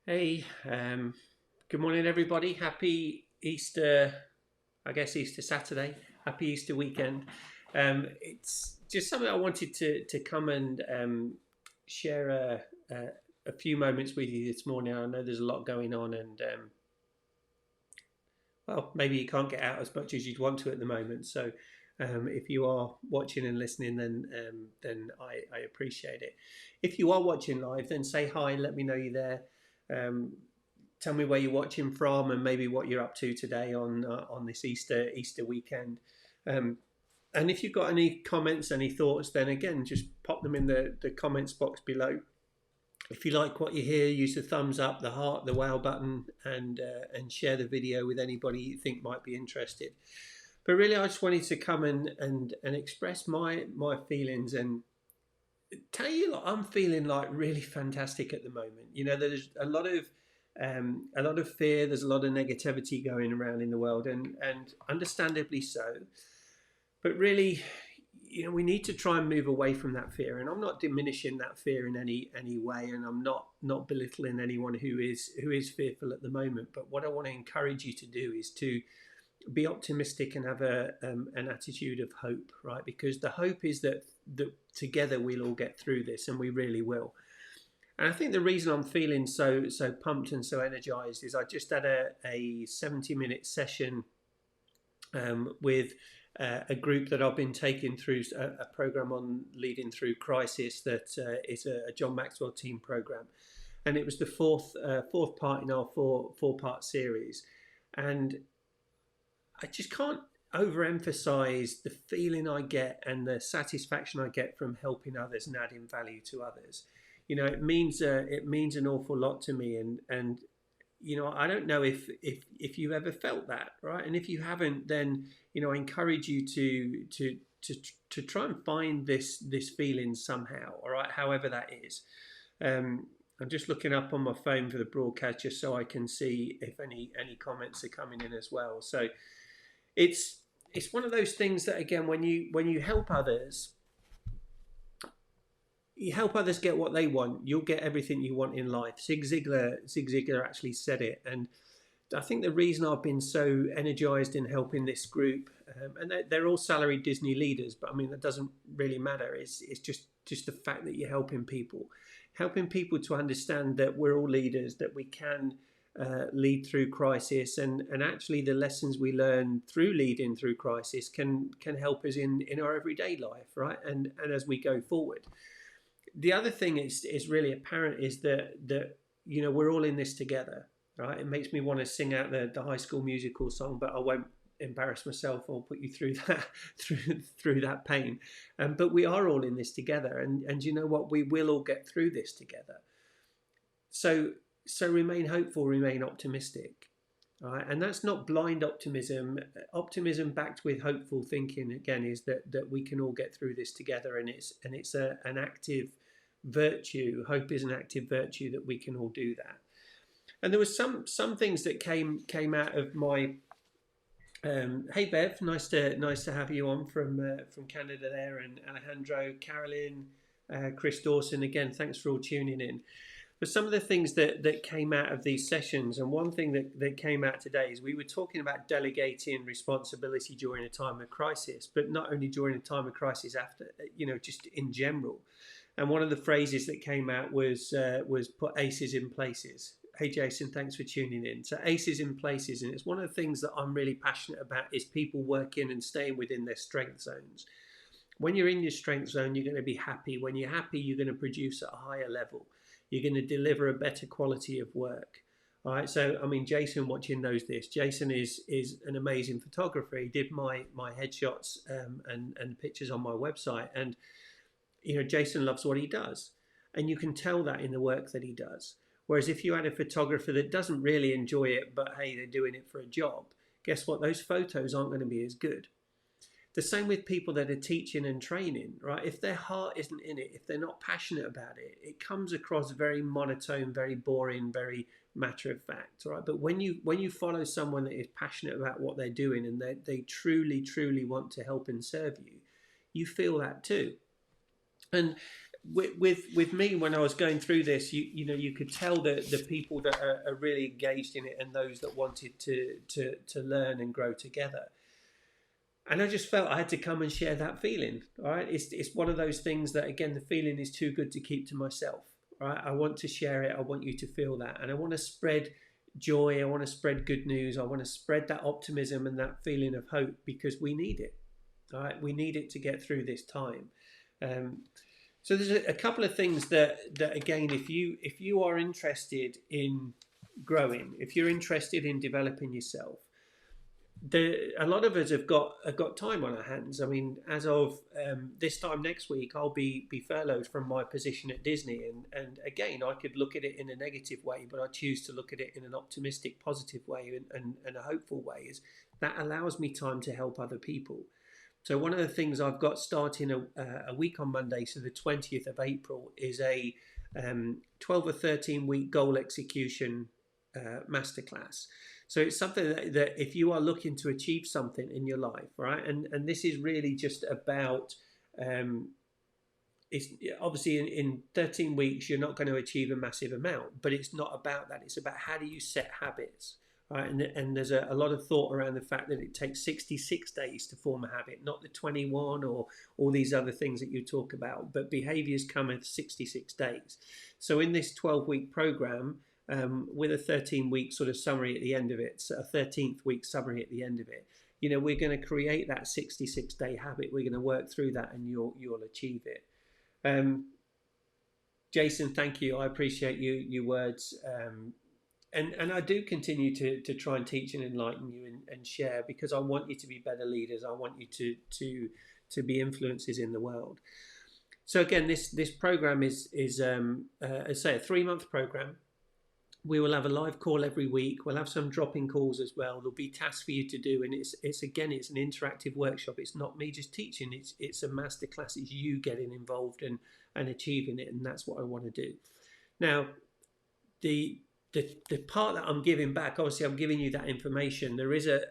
Hey, good morning, everybody. Happy Easter, I guess Easter Saturday. Happy Easter weekend. It's just something I wanted to come and share a few moments with you this morning. I know there's a lot going on, and well, maybe you can't get out as much as you'd want to at the moment. So, if you are watching and listening, then I appreciate it. If you are watching live, then say hi. Let me know you're there. Um, Tell me where you're watching from and maybe what you're up to today on this Easter weekend. Um, and if you've got any comments, any thoughts, then again, just pop them in the comments box below. If you like what you hear, use the thumbs up, the heart, the wow button, and share the video with anybody you think might be interested. But really, I just wanted to come and express my feelings and tell you, like, I'm feeling like really fantastic at the moment. You know, there's a lot of fear. There's a lot of negativity going around in the world, and understandably so. But really, we need to try and move away from that fear. And I'm not diminishing that fear in any way, and I'm not belittling anyone who is fearful at the moment. But what I want to encourage you to do is to be optimistic and have an attitude of hope, right? Because the hope is that together we'll all get through this, and we really will. And I think the reason I'm feeling so pumped and so energized is I just had a 70-minute session with a group that I've been taking through a program on leading through crisis that is a John Maxwell team program, and it was the fourth part in our four part series, and I just can't overemphasize the feeling I get and the satisfaction I get from helping others and adding value to others. It means an awful lot to me, and I don't know if you've ever felt that, right? And if you haven't, then I encourage you to try and find this feeling somehow, all right, however that is. I'm just looking up on my phone for the broadcast just so I can see if any comments are coming in as well. So it's it's one of those things that, again, when you help others, get what they want, you'll get everything you want in life. Zig Ziglar actually said it, and I think the reason I've been so energized in helping this group, and they're all salaried Disney leaders, but I mean that doesn't really matter. It's just the fact that you're helping people to understand that we're all leaders, that we can lead through crisis, and actually the lessons we learn through leading through crisis can help us in our everyday life, right? And as we go forward, the other thing is really apparent is that we're all in this together, right? It makes me want to sing out the High School Musical song, but I won't embarrass myself or put you through that through that pain. But we are all in this together, and you know what? We will all get through this together. So so remain hopeful, remain optimistic. All right, and that's not blind optimism. Optimism backed with hopeful thinking, again, is that we can all get through this together, and it's an active virtue. Hope is an active virtue that we can all do that. And there was some things that came out of my. Hey Bev, nice to have you on from Canada there, and Alejandro, Carolyn, Chris Dawson. Again, thanks for all tuning in. But some of the things that came out of these sessions, and one thing that came out today is we were talking about delegating responsibility during a time of crisis, but not only during a time of crisis, after, just in general. And one of the phrases that came out was put aces in places. Hey Jason, thanks for tuning in. So aces in places, and it's one of the things that I'm really passionate about is people working and staying within their strength zones. When you're in your strength zone, you're going to be happy. When you're happy, you're going to produce at a higher level. You're going to deliver a better quality of work. All right. So, I mean, Jason watching knows this. Jason is an amazing photographer. He did my headshots and pictures on my website. And, Jason loves what he does. And you can tell that in the work that he does. Whereas if you had a photographer that doesn't really enjoy it, but hey, they're doing it for a job, guess what? Those photos aren't going to be as good. The same with people that are teaching and training, right? If their heart isn't in it, if they're not passionate about it, it comes across very monotone, very boring, very matter of fact, right? But when you follow someone that is passionate about what they're doing and they truly want to help and serve you, you feel that too. And with me when I was going through this, you could tell that the people that are really engaged in it and those that wanted to learn and grow together. And I just felt I had to come and share that feeling. All right, it's one of those things that, again, the feeling is too good to keep to myself. All right, I want to share it. I want you to feel that, and I want to spread joy. I want to spread good news. I want to spread that optimism and that feeling of hope, because we need it. All right, we need it to get through this time. So there's a couple of things that again, if you are interested in growing, if you're interested in developing yourself, a lot of us have got time on our hands. I mean, as of this time next week, I'll be furloughed from my position at Disney, and again, I could look at it in a negative way, but I choose to look at it in an optimistic, positive way, and a hopeful way. Is that allows me time to help other people. So one of the things I've got starting a week on Monday, so the 20th of April, is a 12 or 13 week goal execution masterclass. So it's something that if you are looking to achieve something in your life, right, and this is really just about, it's obviously in 13 weeks you're not going to achieve a massive amount, but it's not about that. It's about how do you set habits, right? And there's a lot of thought around the fact that it takes 66 days to form a habit, not the 21 or all these other things that you talk about, but behaviors come in 66 days. So in this 12-week program, with a 13-week sort of summary at the end of it, so a 13th week summary at the end of it, we're going to create that 66-day habit. We're going to work through that, and you'll achieve it. Jason, thank you. I appreciate your words. And I do continue to try and teach and enlighten you and share, because I want you to be better leaders. I want you to be influencers in the world. So again, this program is as I say, a 3-month program. We will have a live call every week. We'll have some drop-in calls as well. There'll be tasks for you to do, and it's an interactive workshop. It's not me just teaching. It's a masterclass. It's you getting involved and achieving it, and that's what I want to do. Now, the part that I'm giving back, obviously, I'm giving you that information. There is a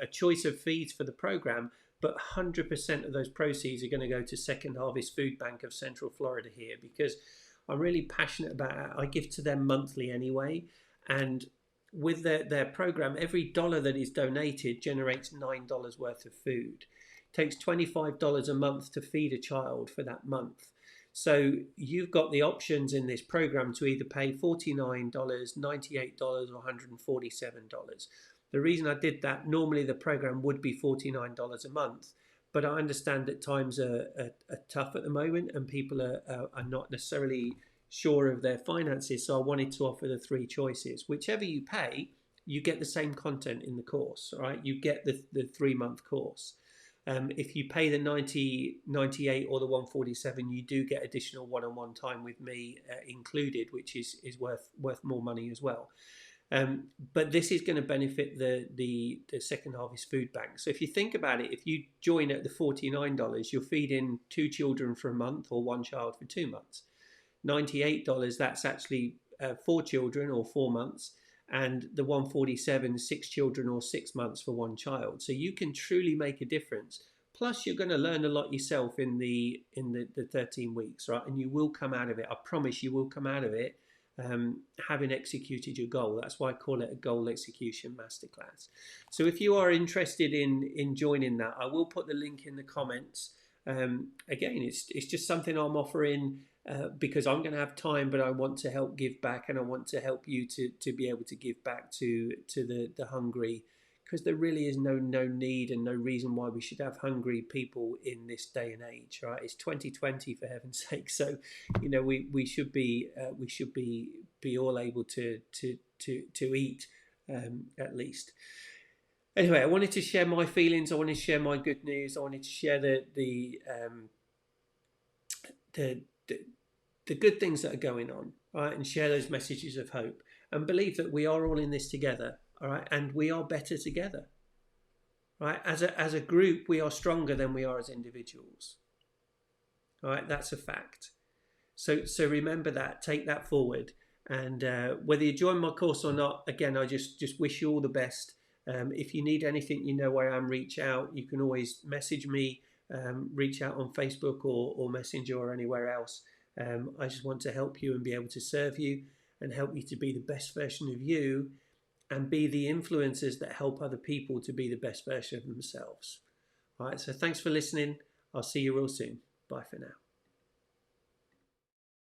choice of feeds for the program, but 100% of those proceeds are going to go to Second Harvest Food Bank of Central Florida here, because I'm really passionate about it. I give to them monthly anyway, and with their program, every dollar that is donated generates $9 worth of food. It takes $25 a month to feed a child for that month. So you've got the options in this program to either pay $49, $98, or $147. The reason I did that, normally the program would be $49 a month, but I understand that times are tough at the moment, and people are not necessarily sure of their finances. So I wanted to offer the 3 choices. Whichever you pay, you get the same content in the course. All right, you get the 3-month course. If you pay the $90, $98, or the $147, you do get additional one-on-one time with me included, which is worth more money as well. But this is going to benefit the Second Harvest Food Bank. So if you think about it, if you join at the $49, you're feeding 2 children for a month, or 1 child for 2 months. $98, that's actually 4 children or 4 months, and the $147, 6 children or 6 months for 1 child. So you can truly make a difference. Plus, you're going to learn a lot yourself in the 13 weeks, right? And you will come out of it. I promise you will come out of it having executed your goal. That's why I call it a goal execution masterclass. So if you are interested in joining that, I will put the link in the comments. Again, it's just something I'm offering because I'm going to have time, but I want to help give back, and I want to help you to be able to give back to the hungry, because there really is no need and no reason why we should have hungry people in this day and age, right? It's 2020, for heaven's sake. So, we should be all able to eat at least. Anyway, I wanted to share my feelings. I wanted to share my good news. I wanted to share the good things that are going on, right? And share those messages of hope, and believe that we are all in this together. All right, and we are better together. Right, as a group, we are stronger than we are as individuals. All right, that's a fact. So remember that. Take that forward. And whether you join my course or not, again, I just wish you all the best. If you need anything, you know where I am. Reach out. You can always message me reach out on Facebook or Messenger or anywhere else. I just want to help you and be able to serve you and help you to be the best version of you and be the influencers that help other people to be the best version of themselves. All right, so thanks for listening. I'll see you real soon. Bye for now.